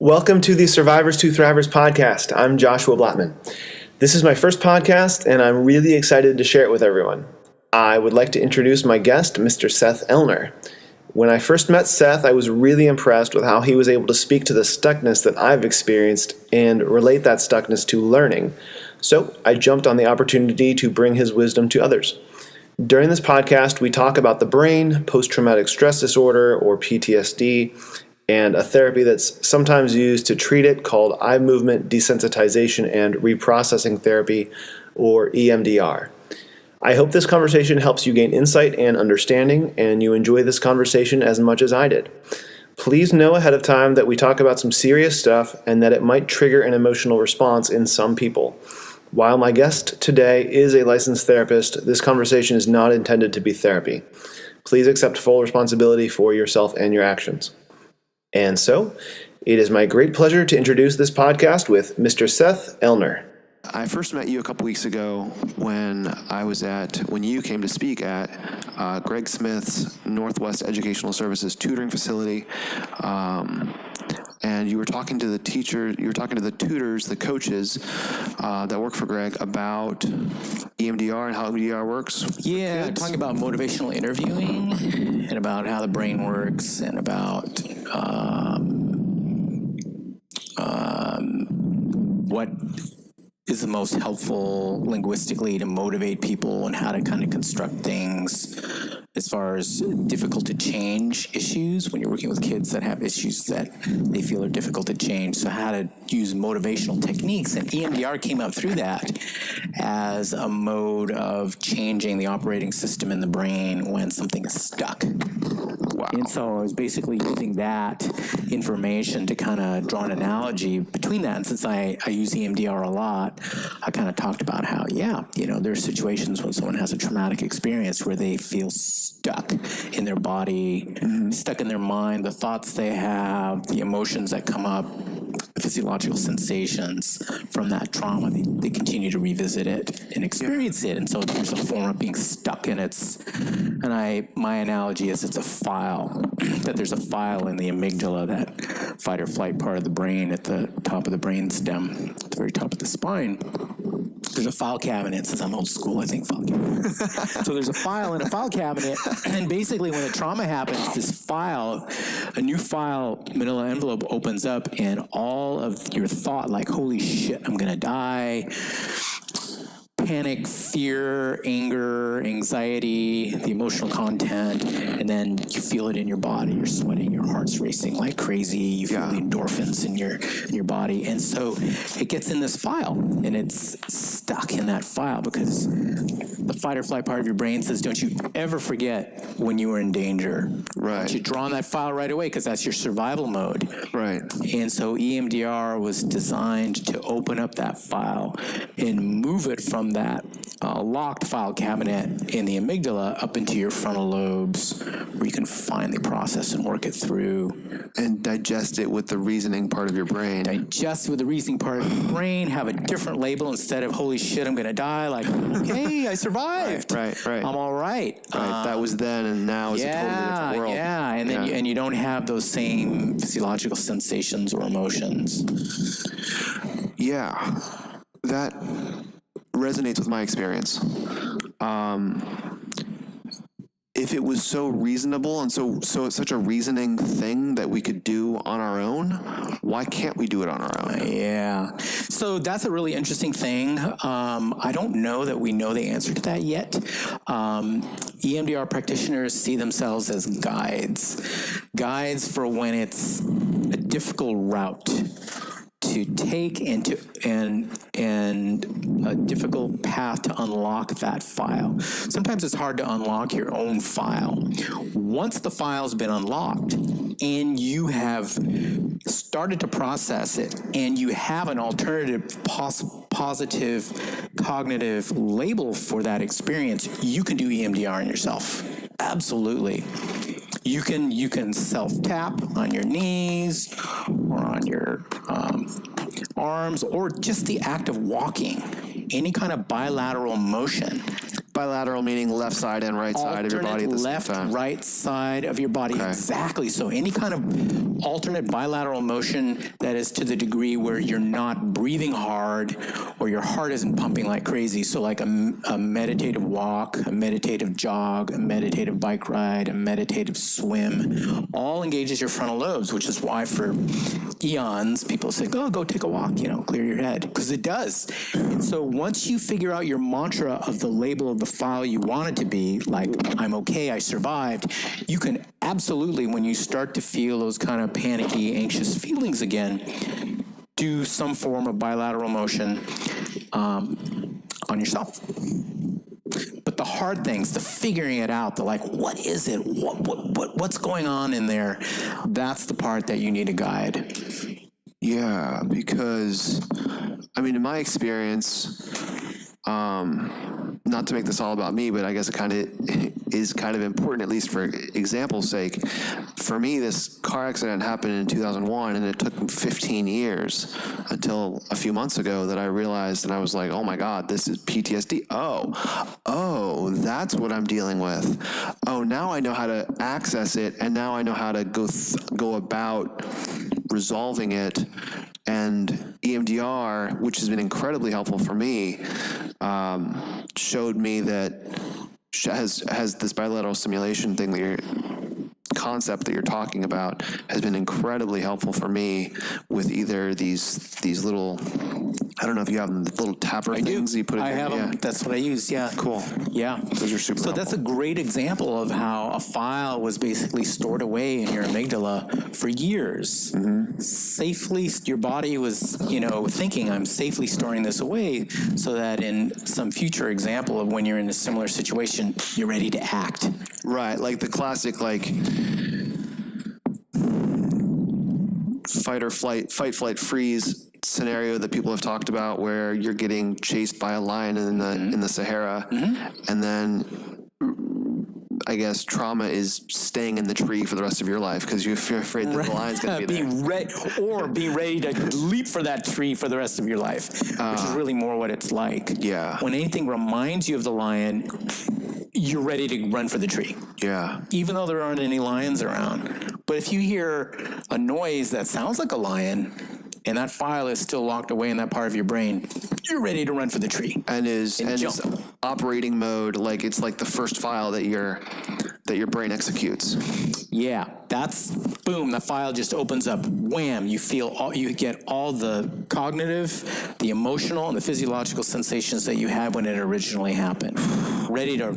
Welcome to the Survivors to Thrivers podcast. I'm Joshua Blattman. This is my first podcast, and I'm really excited to share it with everyone. I would like to introduce my guest, Mr. Seth Ellner. When I first met Seth, I was really impressed with how he was able to speak to the stuckness that I've experienced and relate that stuckness to learning. So I jumped on the opportunity to bring his wisdom to others. During this podcast, we talk about the brain, post-traumatic stress disorder, or PTSD, and a therapy that's sometimes used to treat it called eye movement desensitization and reprocessing therapy, or EMDR. I hope this conversation helps you gain insight and understanding, and you enjoy this conversation as much as I did. Please know ahead of time that we talk about some serious stuff and that it might trigger an emotional response in some people. While my guest today is a licensed therapist, this conversation is not intended to be therapy. Please accept full responsibility for yourself and your actions. And so, it is my great pleasure to introduce this podcast with Mr. Seth Ellner. I first met you a couple weeks ago when you came to speak at Greg Smith's Northwest Educational Services tutoring facility. And you were talking to the tutors, the coaches that work for Greg about EMDR and how EMDR works. Yeah, talking about motivational interviewing and about how the brain works and about what is the most helpful linguistically to motivate people and how to kind of construct things as far as difficult to change issues when you're working with kids that have issues that they feel are difficult to change. So how to use motivational techniques, and EMDR came up through that as a mode of changing the operating system in the brain when something is stuck. Wow. And so I was basically using that information to kind of draw an analogy between that. And since I use EMDR a lot, I kind of talked about how, there's situations when someone has a traumatic experience where they feel stuck in their body, stuck in their mind, the thoughts they have, the emotions that come up, physiological sensations from that trauma. They continue to revisit it and experience it. And so there's a form of being stuck in it. And my analogy is it's a file, that there's a file in the amygdala, that fight or flight part of the brain at the top of the brain stem, at the very top of the spine. There's a file cabinet. Since I'm old school, I think file cabinet. So there's a file in a file cabinet, and basically when the trauma happens, this file, a new file, manila envelope opens up, and all of your thought, like, holy shit, I'm gonna die, panic, fear, anger, anxiety, the emotional content, and then you feel it in your body. You're sweating, your heart's racing like crazy, you feel the endorphins in your body. And so it gets in this file, and it's stuck in that file because the fight or flight part of your brain says, don't you ever forget when you were in danger. Right. You draw on that file right away because that's your survival mode. Right. And so EMDR was designed to open up that file and move it from that locked file cabinet in the amygdala up into your frontal lobes, where you can finally process and work it through. And digest it with the reasoning part of your brain. Digest it with the reasoning part of your brain, have a different label instead of, holy shit, I'm going to die, like, hey, I survived. Right. I'm all right. That was then, and now is a totally different world. Yeah, and then you don't have those same physiological sensations or emotions. Yeah, that resonates with my experience. If it was so reasonable and so it's such a reasoning thing that we could do on our own, why can't we do it on our own? Yeah. So that's a really interesting thing. I don't know that we know the answer to that yet. EMDR practitioners see themselves as guides for when it's a difficult route to take and a difficult path to unlock that file. Sometimes it's hard to unlock your own file. Once the file's been unlocked and you have started to process it and you have an alternative positive cognitive label for that experience, you can do EMDR on yourself. Absolutely. You can self-tap on your knees or on your arms, or just the act of walking, any kind of bilateral motion Bilateral meaning left side and right side of your body at the left, same time. right side of your body. Okay. Exactly. So any kind of alternate bilateral motion that is to the degree where you're not breathing hard or your heart isn't pumping like crazy. So like a meditative walk, a meditative jog, a meditative bike ride, a meditative swim, all engages your frontal lobes, which is why for eons people say, oh, go take a walk, clear your head, because it does. And so once you figure out your mantra of the label of the file you want it to be, like, I'm okay, I survived, you can absolutely, when you start to feel those kind of panicky, anxious feelings again, do some form of bilateral motion on yourself. But the hard things, the figuring it out, the like, what is it? What's going on in there? That's the part that you need a guide. Yeah, because, in my experience, not to make this all about me, but I guess it kind of is kind of important, at least for example's sake. For me, this car accident happened in 2001, and it took 15 years until a few months ago that I realized, and I was like, oh my God, this is PTSD. Oh, that's what I'm dealing with. Oh, now I know how to access it, and now I know how to go about resolving it. And EMDR, which has been incredibly helpful for me, showed me that has this bilateral stimulation thing that concept that you're talking about has been incredibly helpful for me with either these little, I don't know if you have them, the little tapper things you put in. I have them. That's what I use. Yeah. Cool. Yeah. Those are super So that's a great example of how a file was basically stored away in your amygdala for years. Mm-hmm. Safely, your body was, thinking, I'm safely storing this away so that in some future example of when you're in a similar situation, you're ready to act. Right. Like the classic, fight, flight, freeze scenario that people have talked about, where you're getting chased by a lion in the Sahara, and then I guess trauma is staying in the tree for the rest of your life because you're afraid that the lion's going to be there. Be ready to leap for that tree for the rest of your life, which is really more what it's like. Yeah. When anything reminds you of the lion, you're ready to run for the tree. Yeah. Even though there aren't any lions around. But if you hear a noise that sounds like a lion, and that file is still locked away in that part of your brain, you're ready to run for the tree. And is operating mode, like it's like the first file that your brain executes. Yeah, that's boom. The file just opens up. Wham! You get all the cognitive, the emotional, and the physiological sensations that you had when it originally happened. Ready to,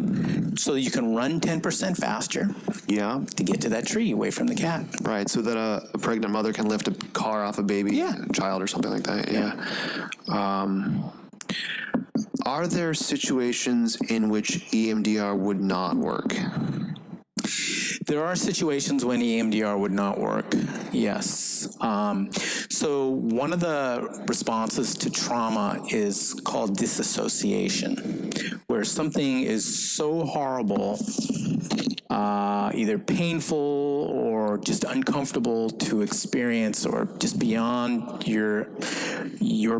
so that you can run 10% faster. Yeah. To get to that tree away from the cat. Right. So that a pregnant mother can lift a car off a baby, child, or something like that. Yeah. Are there situations in which EMDR would not work? There are situations when EMDR would not work, yes. So one of the responses to trauma is called disassociation, where something is so horrible, either painful or just uncomfortable to experience, or just beyond your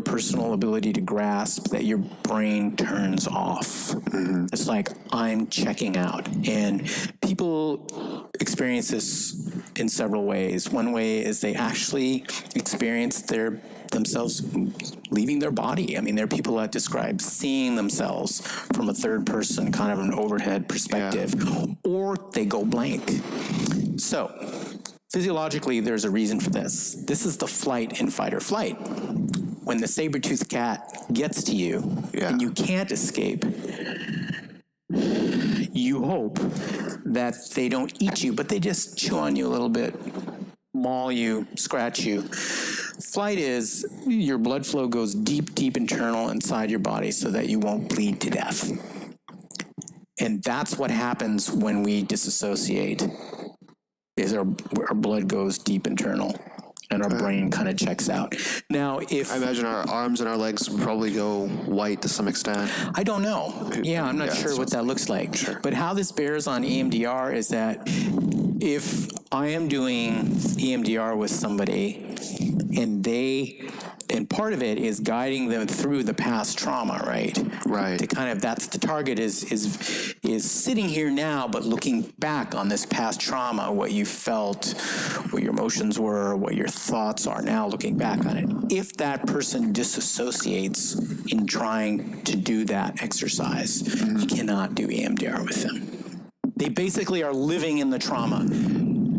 personal ability to grasp, that your brain turns off. Mm-hmm. It's like, I'm checking out. And people experience this in several ways. One way is they actually experience themselves leaving their body. There are people that describe seeing themselves from a third person, kind of an overhead perspective, or they go blank. So, physiologically, there's a reason for this. This is the flight and fight or flight. When the saber-toothed cat gets to you and you can't escape, you hope that they don't eat you, but they just chew on you a little bit, maul you, scratch you. Flight is your blood flow goes deep, deep internal inside your body so that you won't bleed to death. And that's what happens when we disassociate, is our blood goes deep internal and our brain kind of checks out. Now, if... I imagine our arms and our legs would probably go white to some extent. I don't know. Yeah, I'm not sure what that looks like. Sure. But how this bears on EMDR is that if I am doing EMDR with somebody and they and part of it is guiding them through the past trauma, right? Right. To kind of, that's the target is sitting here now, but looking back on this past trauma, what you felt, what your emotions were, what your thoughts are now, looking back on it. If that person disassociates in trying to do that exercise, you cannot do EMDR with them. They basically are living in the trauma.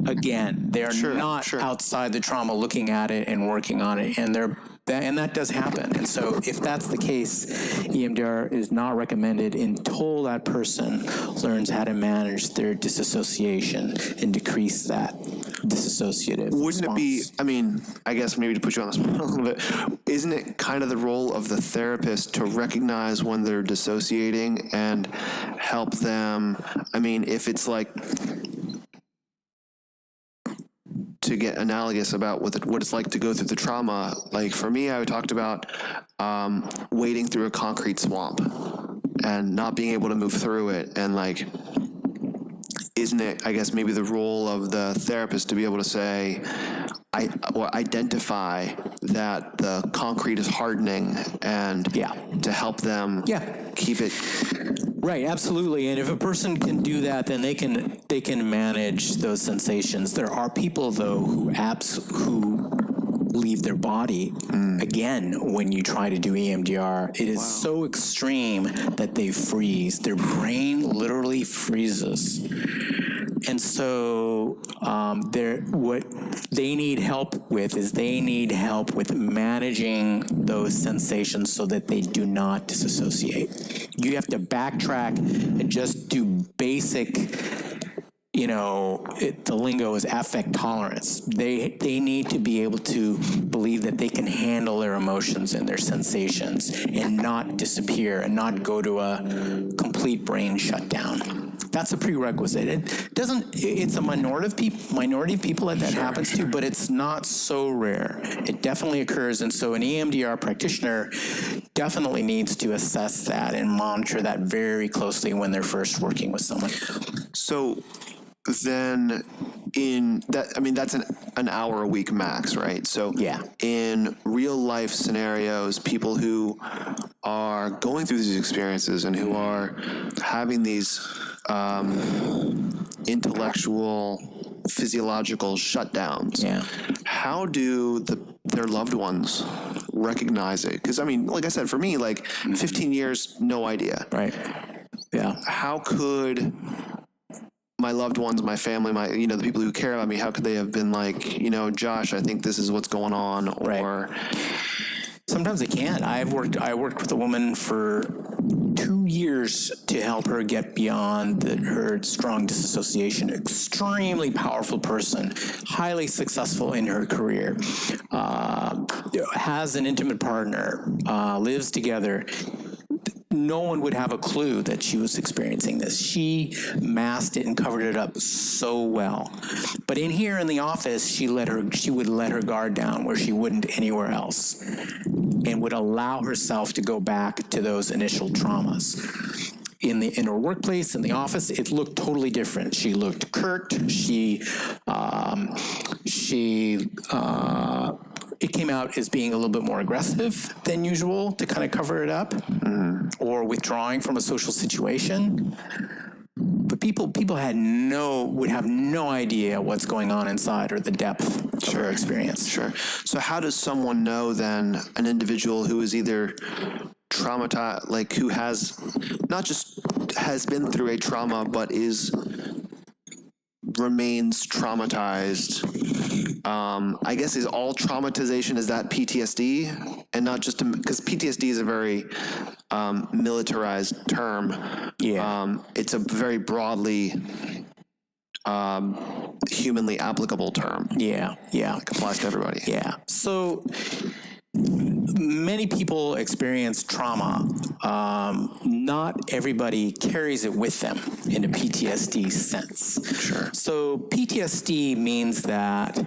Again, they're not outside the trauma looking at it and working on it, and that does happen. And so if that's the case, EMDR is not recommended until that person learns how to manage their disassociation and decrease that dissociative Wouldn't response. it be, I mean, I guess maybe to put you on the spot a little bit, isn't it kind of the role of the therapist to recognize when they're dissociating and help them? I mean, if it's like, to get analogous about what it's like to go through the trauma, like for me, I talked about wading through a concrete swamp and not being able to move through it, and like, isn't it, I guess, maybe the role of the therapist to be able to say, or identify that the concrete is hardening, and to help them keep it. Right, absolutely. And if a person can do that, then they can manage those sensations. There are people though who leave their body again when you try to do EMDR. It is so extreme that they freeze. Their brain literally freezes. And so what they need help with is they need help with managing those sensations so that they do not disassociate. You have to backtrack and just do basic, the lingo is affect tolerance. They need to be able to believe that they can handle their emotions and their sensations and not disappear and not go to a complete brain shutdown. That's a prerequisite. It's a minority of people that happens to, but it's not so rare. It definitely occurs, and so an EMDR practitioner definitely needs to assess that and monitor that very closely when they're first working with someone. So then that's an hour a week max, right? So in real life scenarios, people who are going through these experiences and who are having these intellectual, physiological shutdowns, how do their loved ones recognize it? Because, I mean, like I said, for me, like 15 years, no idea. Right. Yeah. How could my loved ones, my family, the people who care about me, how could they have been like, Josh, I think this is what's going on, or... Sometimes they can't. I worked with a woman for 2 years to help her get beyond her strong disassociation. Extremely powerful person, highly successful in her career, has an intimate partner, lives together. No one would have a clue that she was experiencing this. She masked it and covered it up so well. But in here in the office, she would let her guard down where she wouldn't anywhere else, and would allow herself to go back to those initial traumas. In her workplace, in the office, it looked totally different. She looked curt. It came out as being a little bit more aggressive than usual to kind of cover it up, or withdrawing from a social situation. But people would have no idea what's going on inside or the depth of her experience. Sure. So how does someone know then, an individual who is either traumatized, like who has not just has been through a trauma, but remains traumatized? I guess is all traumatization, is that PTSD, and not just because PTSD is a very militarized term. It's a very broadly humanly applicable term. It applies to everybody. So many people experience trauma. Not everybody carries it with them in a PTSD sense. Sure. So PTSD means that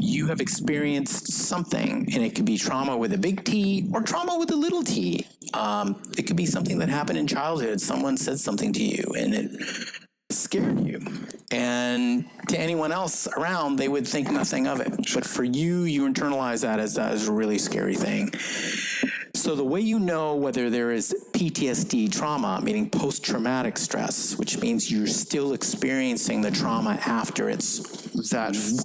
you have experienced something, and it could be trauma with a big T or trauma with a little t. It could be something that happened in childhood. Someone said something to you, and it scared you. And to anyone else around, they would think nothing of it. But for you, you internalize that as a really scary thing. So the way you know whether there is PTSD trauma, meaning post-traumatic stress, which means you're still experiencing the trauma after it's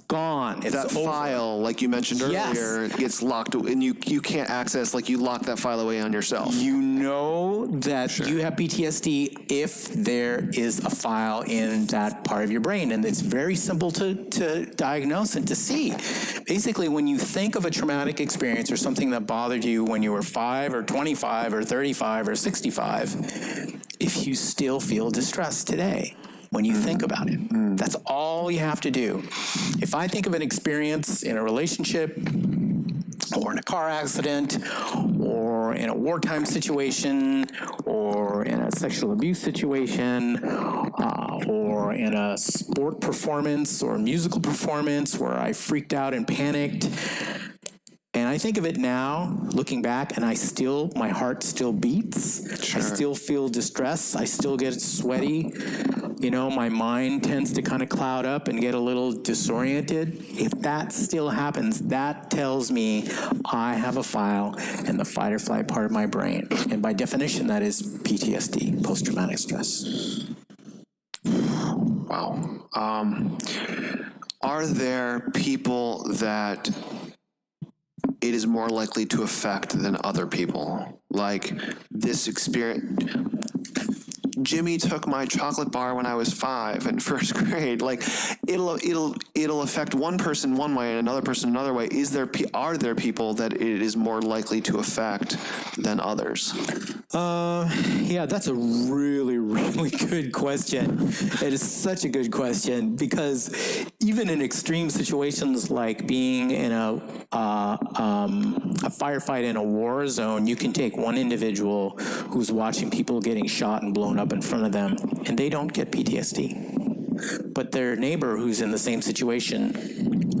gone, it's that over. file, like you mentioned earlier, Yes. gets locked, and you can't access, like you lock that file away on yourself. You know that you have PTSD if there is a file in that part of your brain, and it's very simple to diagnose and to see. Basically, when you think of a traumatic experience or something that bothered you when you were 5 or 25 or 35 or 65, if you still feel distress today, when you think about it, that's all you have to do. If I think of an experience in a relationship or in a car accident or in a wartime situation or in a sexual abuse situation or in a sport performance or musical performance where I freaked out and panicked, and I think of it now, looking back, and my heart still beats. Sure. I still feel distress. I still get sweaty. You know, my mind tends to kind of cloud up and get a little disoriented. If that still happens, that tells me I have a file in the fight or flight part of my brain. And by definition, that is PTSD, post-traumatic stress. Wow. Are there people that it is more likely to affect than other people? Like this experience, Jimmy took my chocolate bar when I was 5 in first grade. Like it'll affect one person one way and another person another way. Are there people that it is more likely to affect than others? Yeah, that's a really, really good question. It is such a good question because even in extreme situations like being in a firefight in a war zone, you can take one individual who's watching people getting shot and blown up in front of them, and they don't get PTSD. But their neighbor who's in the same situation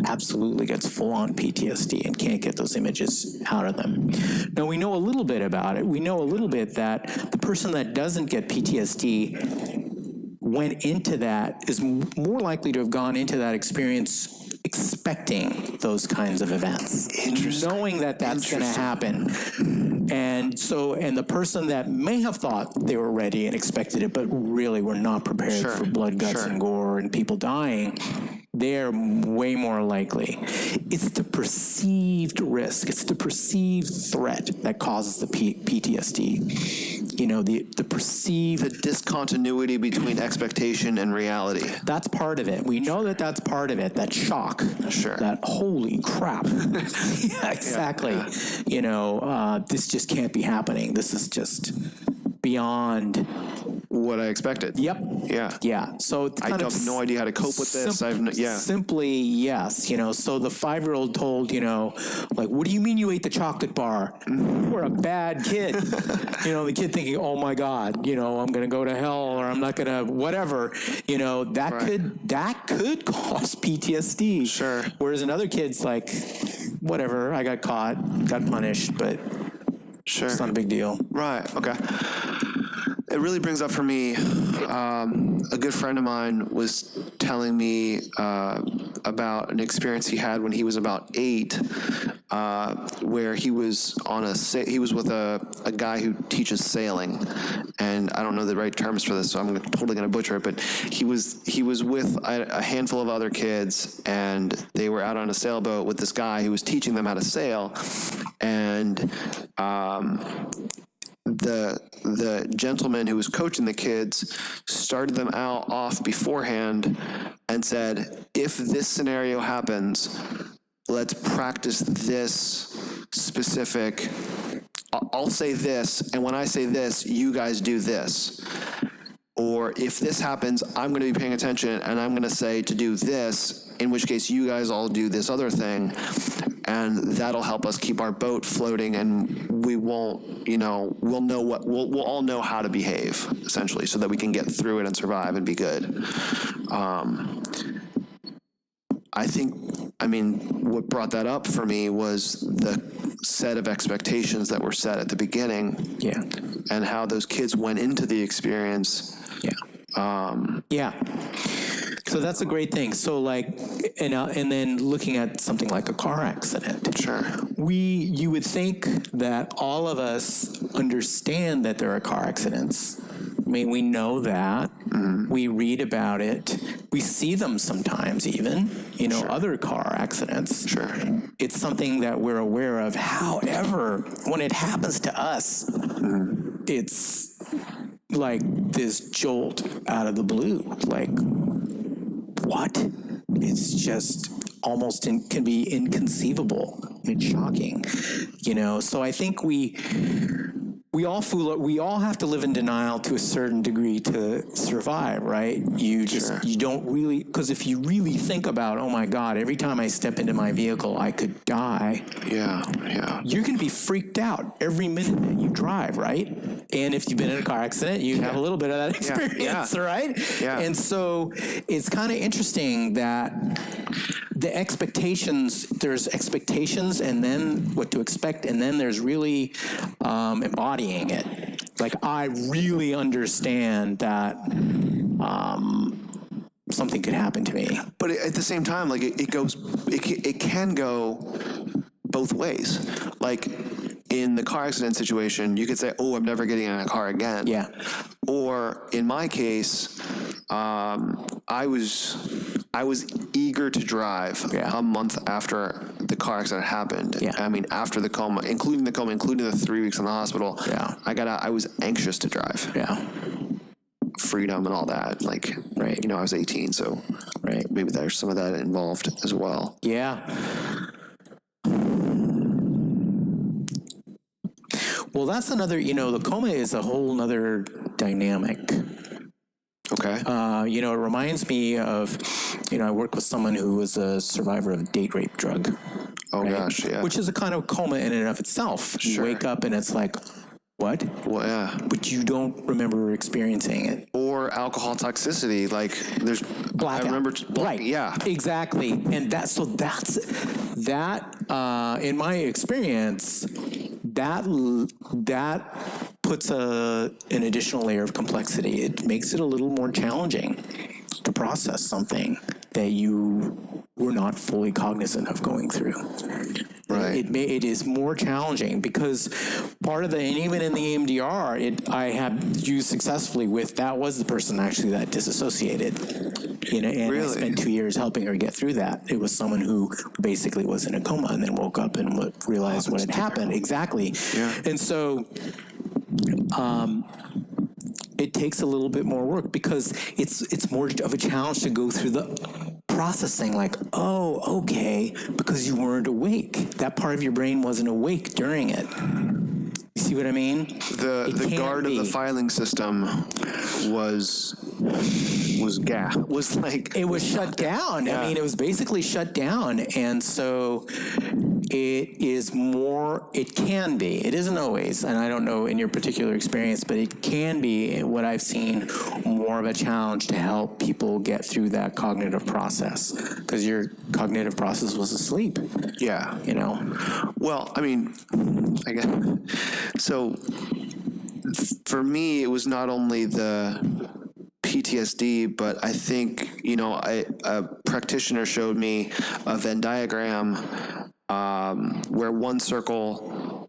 absolutely gets full-on PTSD and can't get those images out of them. Now, we know a little bit about it. We know a little bit that the person that doesn't get PTSD went into that, is more likely to have gone into that experience expecting those kinds of events, knowing that that's going to happen. And the person that may have thought they were ready and expected it, but really were not prepared for blood, guts, and gore and people dying, they're way more likely. It's the perceived risk, it's the perceived threat that causes the PTSD. You know, the perceived... The discontinuity between expectation and reality. That's part of it. We know that that's part of it, that shock. Sure. That holy crap. Yeah, exactly. Yeah. You know, this just can't be happening. This is just beyond... what I expected. Yep. Yeah. Yeah. So I have no idea how to cope with this. Simply, yes. You know, so the 5-year-old told, you know, like, what do you mean you ate the chocolate bar? You were a bad kid. You know, the kid thinking, oh my God, you know, I'm going to go to hell or I'm not going to whatever. You know, that could cause PTSD. Sure. Whereas another kid's like, whatever, I got caught, got punished, but it's not a big deal. Right. Okay. It really brings up for me, a good friend of mine was telling me about an experience he had when he was about 8, where he was with a guy who teaches sailing, and I don't know the right terms for this, so I'm totally going to butcher it. But he was with a handful of other kids, and they were out on a sailboat with this guy who was teaching them how to sail, and the gentleman who was coaching the kids started them off beforehand and said, if this scenario happens, let's practice this specific, I'll say this, and when I say this, you guys do this. Or if this happens, I'm going to be paying attention and I'm going to say to do this, in which case you guys all do this other thing, and that'll help us keep our boat floating, and we won't, you know, we'll all know how to behave, essentially, so that we can get through it and survive and be good. I mean, what brought that up for me was the set of expectations that were set at the beginning. Yeah. And how those kids went into the experience Yeah. So that's a great thing. So like, and then looking at something like a car accident. Sure. You would think that all of us understand that there are car accidents. I mean, we know that. We read about it. We see them sometimes even, other car accidents. Sure. It's something that we're aware of. However, when it happens to us, it's like this jolt out of the blue. Like, what? It's just almost can be inconceivable. It's shocking, So I think we all have to live in denial to a certain degree to survive, right? You don't really, because if you really think about, oh my God, every time I step into my vehicle, I could die. Yeah. You're going to be freaked out every minute that you drive, right? And if you've been in a car accident, you have a little bit of that experience, right? Yeah. And so it's kind of interesting that there's expectations and then what to expect, and then there's really embodying it. Like, I really understand that something could happen to me. But at the same time, like it can go both ways. Like in the car accident situation, you could say, "Oh, I'm never getting in a car again." Yeah. Or in my case, I was eager to drive a month after the car accident happened. Yeah. I mean, after the coma, including the 3 weeks in the hospital. Yeah. I was anxious to drive. Yeah. Freedom and all that. Like, right. I was 18, so maybe there's some of that involved as well. Yeah. Well, that's another, the coma is a whole nother dynamic. Okay. It reminds me of, I work with someone who was a survivor of date rape drug. Oh, gosh, yeah. Which is a kind of coma in and of itself. Sure. You wake up and it's like, what? Well, yeah. But you don't remember experiencing it. Or alcohol toxicity, like there's blackout. I remember, right? Yeah, exactly. And that's in my experience, that puts an additional layer of complexity. It makes it a little more challenging to process something that you were not fully cognizant of going through. Right. It is more challenging because part of and even in the Emdr, I have used successfully that was the person actually that disassociated. And really? I spent 2 years helping her get through that. It was someone who basically was in a coma and then woke up and realized what had happened. Exactly. Yeah. And so it takes a little bit more work because it's more of a challenge to go through the processing, like, oh, okay, because you weren't awake. That part of your brain wasn't awake during it. You see what I mean? The guard of the filing system was like... It was shut down. Yeah. I mean, it was basically shut down. And so it can be, it isn't always, and I don't know in your particular experience, but it can be, what I've seen, more of a challenge to help people get through that cognitive process, because your cognitive process was asleep. Yeah. Well, I mean, I guess, so for me, it was not only the PTSD, but I think, a practitioner showed me a Venn diagram where one circle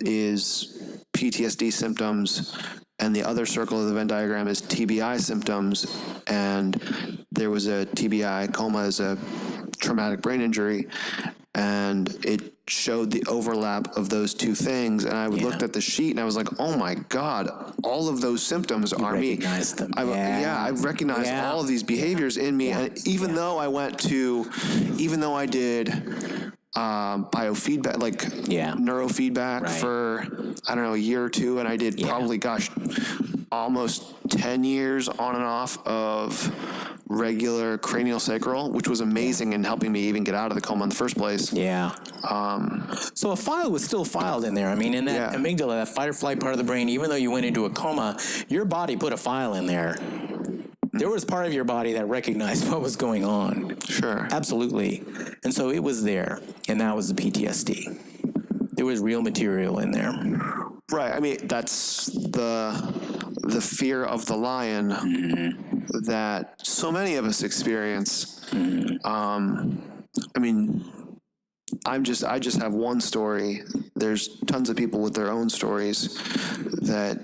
is PTSD symptoms and the other circle of the Venn diagram is TBI symptoms, and there was a TBI coma as a traumatic brain injury, and it showed the overlap of those two things, and I looked at the sheet and I was like, oh my God, all of those symptoms are me. Them. I recognized all of these behaviors in me, and even though I did biofeedback, like neurofeedback for, I don't know, a year or two, and I did probably, almost 10 years on and off of regular craniosacral, which was amazing in helping me even get out of the coma in the first place. Yeah. So a file was still filed in there. I mean, in that amygdala, that fight or flight part of the brain, even though you went into a coma, your body put a file in there. There was part of your body that recognized what was going on. Sure. Absolutely. And so it was there, and that was the PTSD. There was real material in there. Right. I mean, that's the the fear of the lion that so many of us experience. I mean, I just have one story. There's tons of people with their own stories that.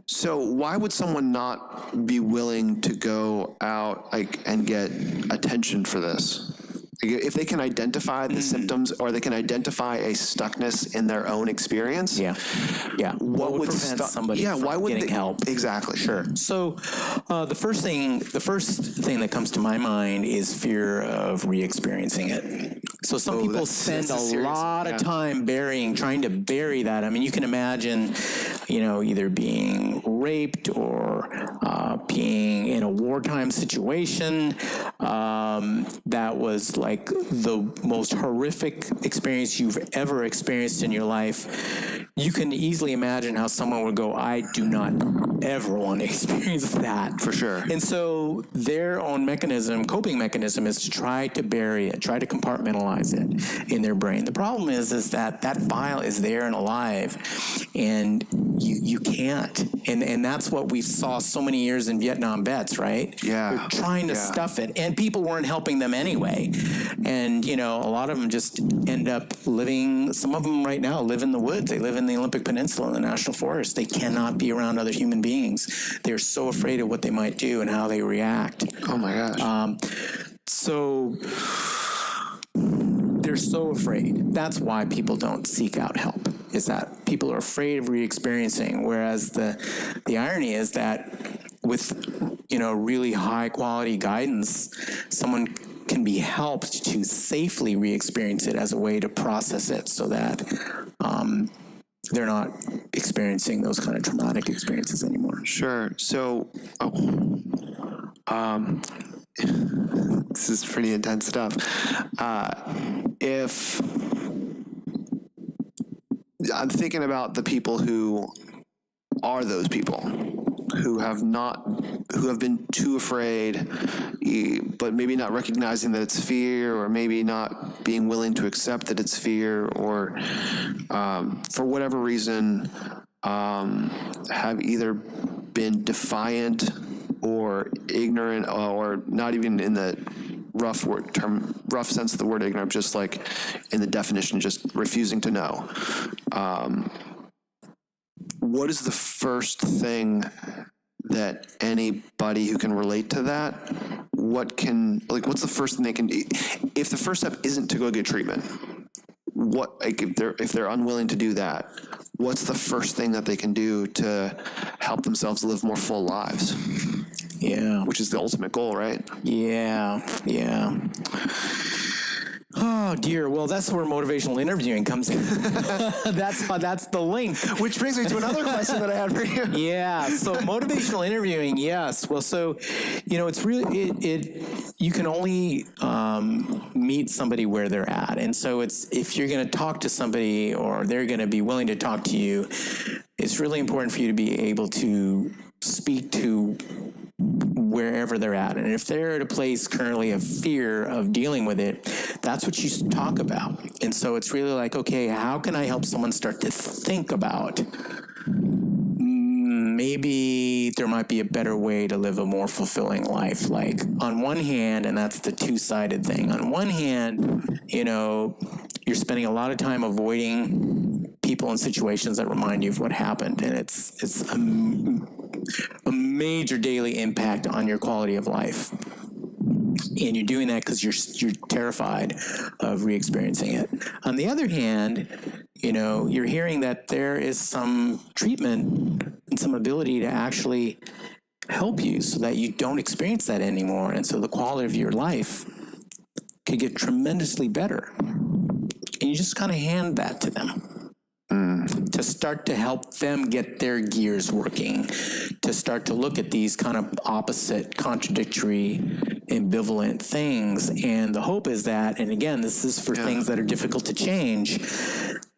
So why would someone not be willing to go out and get attention for this? If they can identify the symptoms, or they can identify a stuckness in their own experience, what would prevent somebody from why would getting they, help? Exactly. Sure. So the first thing that comes to my mind is fear of re-experiencing it. So some people spend a lot of time trying to bury that. I mean, you can imagine, either being raped or being in a wartime situation that was like the most horrific experience you've ever experienced in your life. You can easily imagine how someone would go, I do not ever want to experience that. For sure. And so their own coping mechanism is to try to bury it, try to compartmentalize it in their brain. The problem is that file is there and alive, and you can't. And that's what we saw so many years in Vietnam vets, right? Yeah. They're trying to stuff it, and people weren't helping them anyway. And, a lot of them just end up living, some of them right now live in the woods. They live in the Olympic Peninsula in the National Forest. They cannot be around other human beings. They're so afraid of what they might do and how they react. Oh my gosh. So they're so afraid. That's why people don't seek out help, is that people are afraid of re-experiencing. Whereas the irony is that with, really high quality guidance, someone can be helped to safely re-experience it as a way to process it so that they're not experiencing those kind of traumatic experiences anymore. Sure. So, this is pretty intense stuff. If I'm thinking about the people who are those people who have been too afraid, but maybe not recognizing that it's fear, or maybe not being willing to accept that it's fear, or for whatever reason have either been defiant or ignorant, or not even in the rough sense of the word ignorant, just like in the definition, just refusing to know. What is the first thing that anybody who can relate to that, what's the first thing they can do? If the first step isn't to go get treatment, if they're unwilling to do that, what's the first thing that they can do to help themselves live more full lives? Yeah. Which is the ultimate goal, right? Yeah. Oh dear. Well, that's where motivational interviewing comes in. That's the link. Which brings me to another question that I had for you. Yeah. So motivational interviewing, yes. Well, so it's really you can only meet somebody where they're at, and so if you're going to talk to somebody or they're going to be willing to talk to you, it's really important for you to be able to speak to wherever they're at. And if they're at a place currently of fear of dealing with it, that's what you talk about. And so it's really like, okay, how can I help someone start to think about maybe there might be a better way to live a more fulfilling life? Like, on one hand, and that's the two-sided thing, on one hand, you're spending a lot of time avoiding people and situations that remind you of what happened, and it's a major daily impact on your quality of life. And you're doing that because you're terrified of re-experiencing it. On the other hand, you're hearing that there is some treatment and some ability to actually help you so that you don't experience that anymore. And so the quality of your life could get tremendously better. And you just kind of hand that to them. To start to help them get their gears working, to start to look at these kind of opposite, contradictory, ambivalent things. And the hope is that, and again, this is for things that are difficult to change,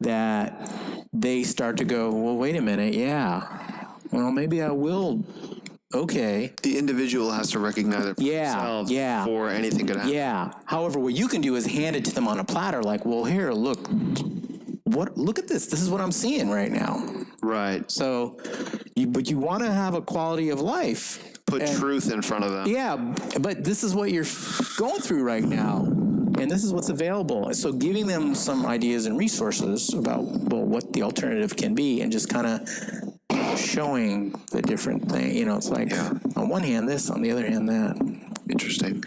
that they start to go, well, wait a minute, well, maybe I will. Okay. The individual has to recognize it for themselves before anything could happen. Yeah. However, what you can do is hand it to them on a platter, like, well, here, look at this. This is what I'm seeing right now. Right. So, but you want to have a quality of life. Put truth in front of them. Yeah, but this is what you're going through right now, and this is what's available. So giving them some ideas and resources about, well, what the alternative can be, and just kind of showing the different thing. You know, it's like, on one hand this, on the other hand that. Interesting.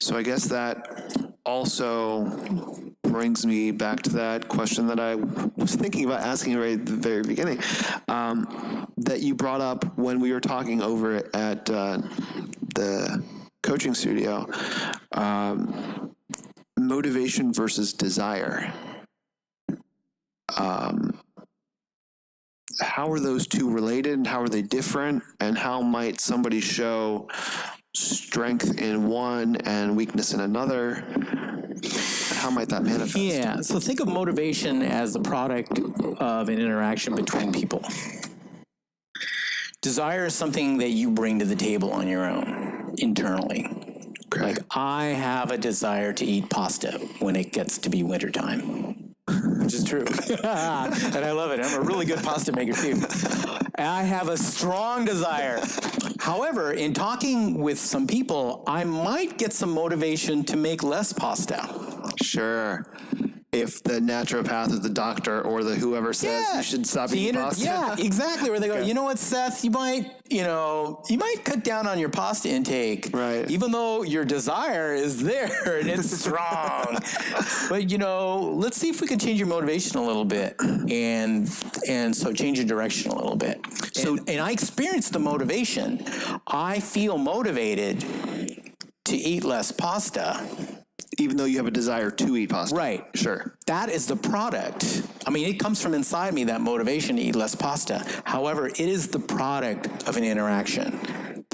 So I guess that also brings me back to that question that I was thinking about asking right at the very beginning, that you brought up when we were talking over at the coaching studio, motivation versus desire. How are those two related, and how are they different, and how might somebody show strength in one and weakness in another? How might that manifest? Yeah, so think of motivation as the product of an interaction between people. Desire is something that you bring to the table on your own, internally. Okay. Like, I have a desire to eat pasta when it gets to be wintertime, which is true. And I love it. I'm a really good pasta maker, too. And I have a strong desire. However, in talking with some people, I might get some motivation to make less pasta. Sure. If the naturopath or the doctor or the whoever says you should stop eating pasta. Yeah, exactly. Where they go, you know what, Seth, you might cut down on your pasta intake. Right. Even though your desire is there and it's strong. But, let's see if we can change your motivation a little bit. And so change your direction a little bit. And I experience the motivation. I feel motivated to eat less pasta. Even though you have a desire to eat pasta. Right. Sure. That is the product. I mean, it comes from inside me, that motivation to eat less pasta. However, it is the product of an interaction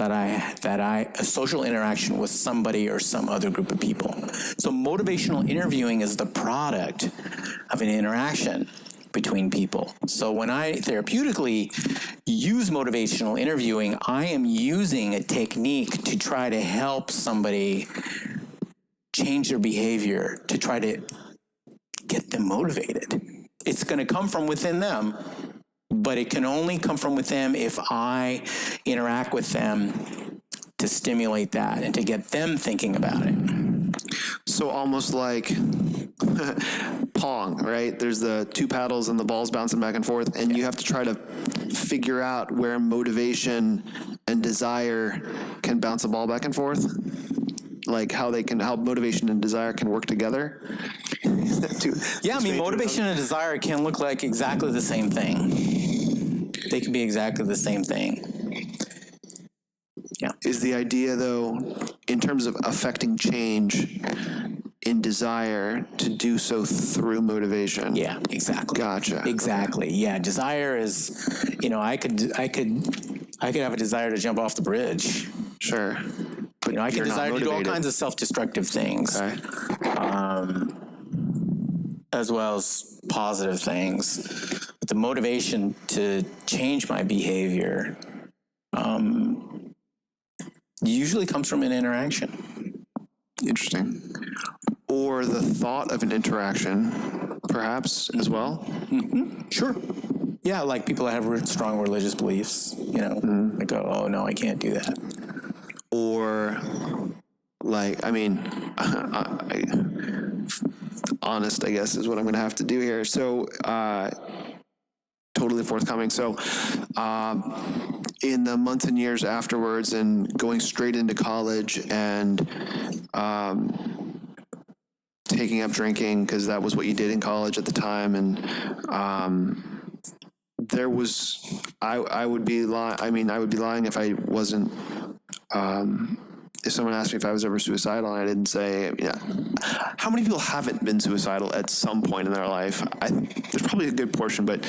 a social interaction with somebody or some other group of people. So motivational interviewing is the product of an interaction between people. So when I therapeutically use motivational interviewing, I am using a technique to try to help somebody change their behavior, to try to get them motivated. It's going to come from within them, but it can only come from within if I interact with them to stimulate that and to get them thinking about it. So almost like Pong, right? There's the two paddles and the ball's bouncing back and forth, and you have to try to figure out where motivation and desire can bounce a ball back and forth. Like how motivation and desire can work together. Yeah, I mean, motivation and desire can look like exactly the same thing. They can be exactly the same thing. Yeah. Is the idea, though, in terms of affecting change in desire, to do so through motivation? Yeah, exactly. Gotcha. Exactly. Okay. Yeah, desire is, I could have a desire to jump off the bridge. Sure. But I can desire to do all kinds of self-destructive things, okay, as well as positive things. But the motivation to change my behavior usually comes from an interaction. Interesting. Or the thought of an interaction, perhaps, as well? Mm-hmm. Sure. Yeah, like people that have strong religious beliefs, they go, oh, no, I can't do that. Or, honest, I guess, is what I'm going to have to do here. So, totally forthcoming. So, in the months and years afterwards, and going straight into college and taking up drinking, because that was what you did in college at the time, and there was, I would be lying if I wasn't. If someone asked me if I was ever suicidal and I didn't say, how many people haven't been suicidal at some point in their life? There's probably a good portion, but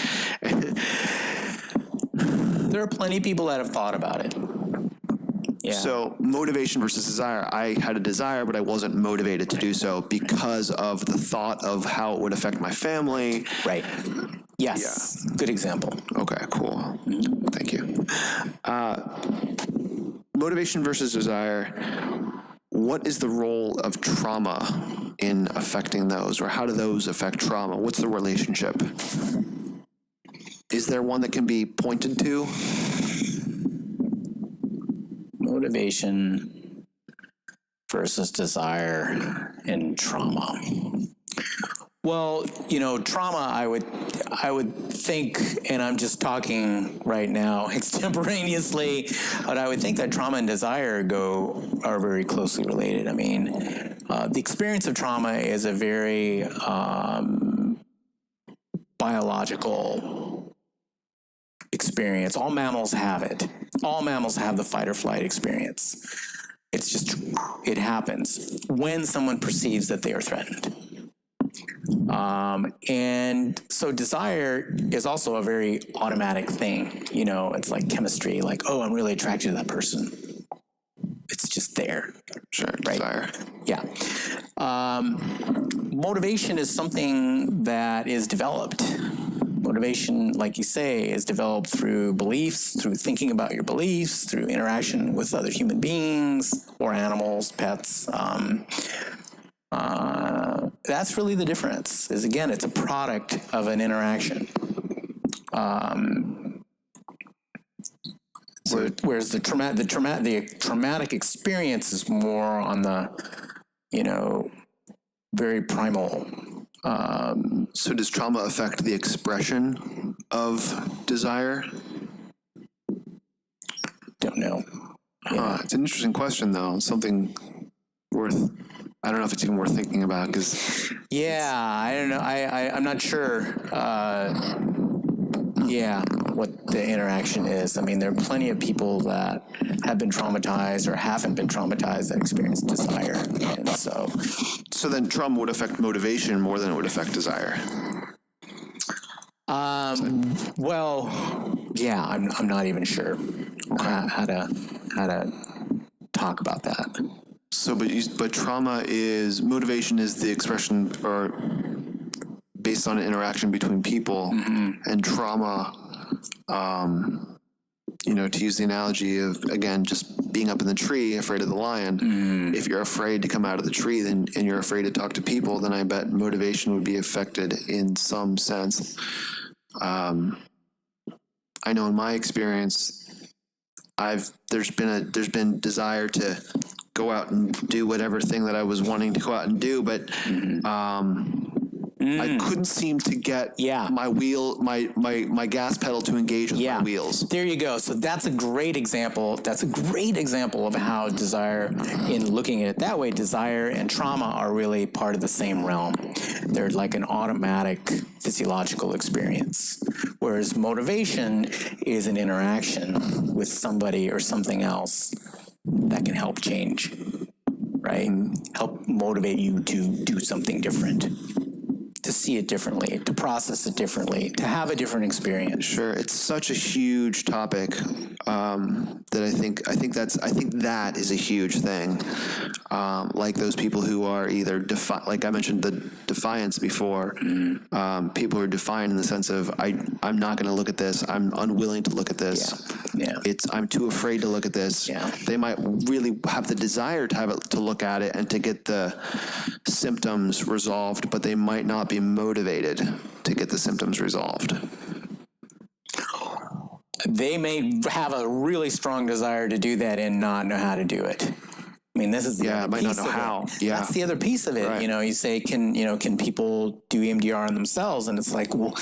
there are plenty of people that have thought about it. Yeah. So motivation versus desire. I had a desire, but I wasn't motivated to do so because of the thought of how it would affect my family. Right. Yes. Yeah. Good example. Okay, cool. Mm-hmm. Thank you. Motivation versus desire. What is the role of trauma in affecting those, or how do those affect trauma? What's the relationship? is there one that can be pointed to? Motivation versus desire in trauma. Well, trauma, I would think, and I'm just talking right now extemporaneously, but I would think that trauma and desire are very closely related. I mean, the experience of trauma is a very biological experience. All mammals have it. All mammals have the fight or flight experience. It's just, it happens when someone perceives that they are threatened. And so desire is also a very automatic thing. It's like chemistry, like, oh, I'm really attracted to that person. It's just there. Sure, right? Desire. Yeah. Motivation is something that is developed. Motivation, like you say, is developed through beliefs, through thinking about your beliefs, through interaction with other human beings or animals, pets. That's really the difference. Is again, it's a product of an interaction. Whereas the traumatic experience is more on the, very primal. So does trauma affect the expression of desire? Don't know. Yeah. It's an interesting question, though. Something worth. I don't know if it's even worth thinking about because. Yeah, I don't know. I'm not sure. What the interaction is. I mean, there are plenty of people that have been traumatized or haven't been traumatized that experience desire, and so. So then, trauma would affect motivation more than it would affect desire. Well, yeah, I'm not even sure how to talk about that. So, but trauma motivation is the expression or based on an interaction between people, and trauma, to use the analogy of, again, just being up in the tree, afraid of the lion, if you're afraid to come out of the tree and you're afraid to talk to people, then I bet motivation would be affected in some sense. I know in my experience, there's been desire to go out and do whatever thing that I was wanting to go out and do, but I couldn't seem to get my gas pedal to engage with my wheels. There you go. So that's a great example. That's a great example of how desire, in looking at it that way, desire and trauma are really part of the same realm. They're like an automatic physiological experience, whereas motivation is an interaction with somebody or something else that can help change, right? Help motivate you to do something different, to see it differently, to process it differently, to have a different experience. Sure, it's such a huge topic that I think that is a huge thing. Like those people who are either like I mentioned the defiance before. People who are defiant in the sense of I'm not going to look at this. I'm unwilling to look at this. Yeah. I'm too afraid to look at this. Yeah. They might really have the desire to look at it and to get the symptoms resolved, but they might not be motivated to get the symptoms resolved. They may have a really strong desire to do that and not know how to do it. I mean, this is the other might piece not know of how. it. Yeah. That's the other piece of it. Right. You say, can people do EMDR on themselves? And it's like, well,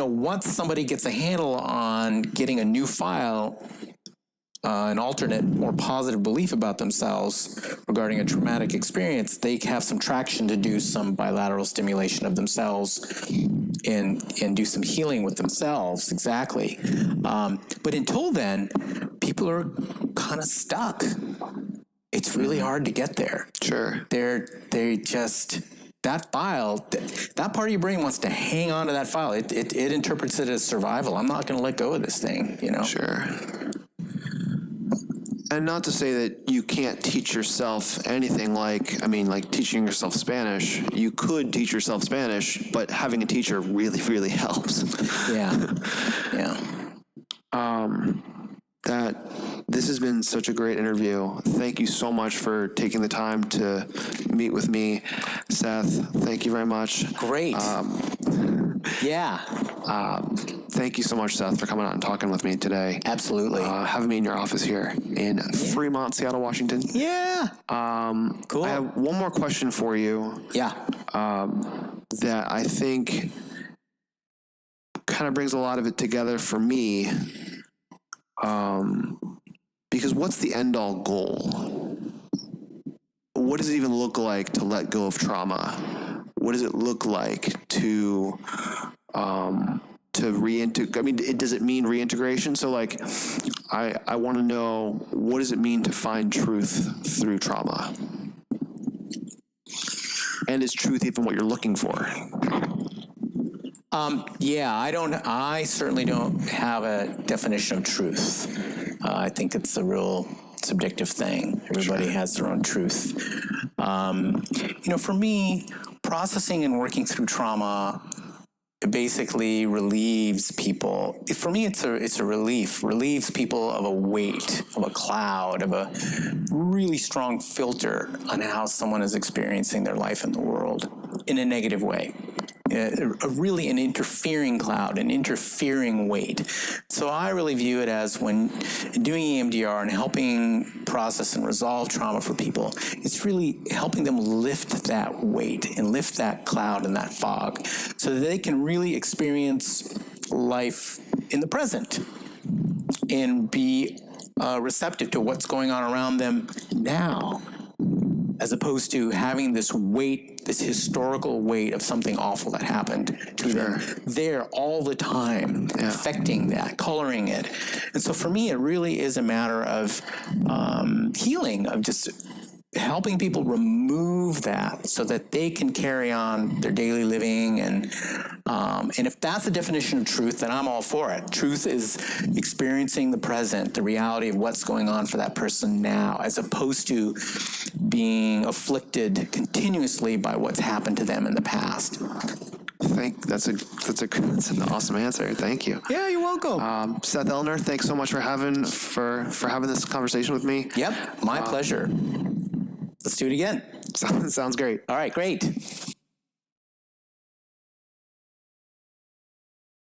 once somebody gets a handle on getting a new file, an alternate, more positive belief about themselves regarding a traumatic experience, they have some traction to do some bilateral stimulation of themselves and do some healing with themselves. Exactly. But until then, people are kind of stuck. It's really hard to get there. Sure. They just, that file, that part of your brain wants to hang on to that file. It interprets it as survival. I'm not going to let go of this thing, Sure. And not to say that you can't teach yourself anything like teaching yourself Spanish. You could teach yourself Spanish, but having a teacher really, really helps. Yeah. This has been such a great interview. Thank you so much for taking the time to meet with me, Seth. Thank you very much. Great. Yeah, Thank you so much, Seth, for coming out and talking with me today. absolutely. Having me in your office here in Fremont, Seattle, Washington. Yeah. Cool. I have one more question for you. Yeah. That I think kind of brings a lot of it together for me. Because what's the end all goal? What does it even look like to let go of trauma? What does it look like to reintegrate? I mean, does it mean reintegration? So like, I want to know, what does it mean to find truth through trauma? And is truth even what you're looking for? Yeah, I certainly don't have a definition of truth. I think it's a real subjective thing. Everybody has their own truth. For me, processing and working through trauma, it basically relieves people. For me, it's a relief. Relieves people of a weight, of a cloud, of a really strong filter on how someone is experiencing their life in the world in a negative way. Really an interfering cloud, an interfering weight. So I really view it as when doing EMDR and helping process and resolve trauma for people, it's really helping them lift that weight and lift that cloud and that fog so that they can really experience life in the present and be receptive to what's going on around them now, as opposed to having this weight, this historical weight of something awful that happened to them there all the time, affecting that, coloring it. And so for me, it really is a matter of healing, of just helping people remove that so that they can carry on their daily living. And if that's the definition of truth, then I'm all for it. Truth is experiencing the present, the reality of what's going on for that person now, as opposed to being afflicted continuously by what's happened to them in the past. That's an awesome answer. Thank you. Yeah, you're welcome. Seth Ellner, thanks so much for having this conversation with me. Yep, my pleasure. Let's do it again. Sounds great. All right, great.